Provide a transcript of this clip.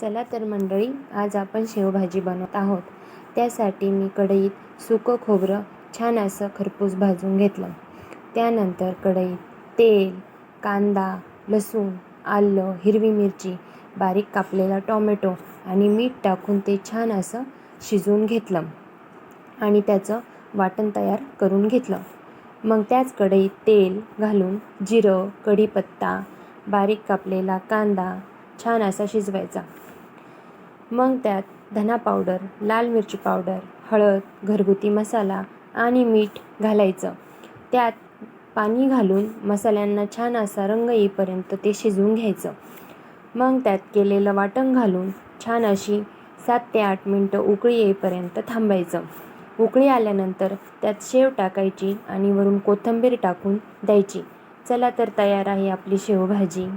चला तर मंडळी, आज आपण शेवभाजी बनवत आहोत. त्यासाठी मी कढईत सुकं खोबरं छान असं खरपूस भाजून घेतलं. त्यानंतर कढईत तेल, कांदा, लसूण, आलं, हिरवी मिरची, बारीक कापलेला टोमॅटो आणि मीठ टाकून ते छान असं शिजवून घेतलं आणि त्याचं वाटण तयार करून घेतलं. मग त्याच कढईत तेल घालून जिरं, कढीपत्ता, बारीक कापलेला कांदा छान असा शिजवायचा. मग त्यात धना पावडर, लाल मिरची पावडर, हळद, घरगुती मसाला आणि मीठ घालायचं. त्यात पाणी घालून मसाल्यांना छान असा रंग येईपर्यंत ते शिजवून घ्यायचं. मग त्यात केलेलं वाटण घालून छान अशी 7 ते 8 मिनटं उकळी येईपर्यंत थांबायचं. उकळी आल्यानंतर त्यात शेव टाकायची आणि वरून कोथिंबीर टाकून द्यायची. चला तर तयार आहे आपली शेवभाजी.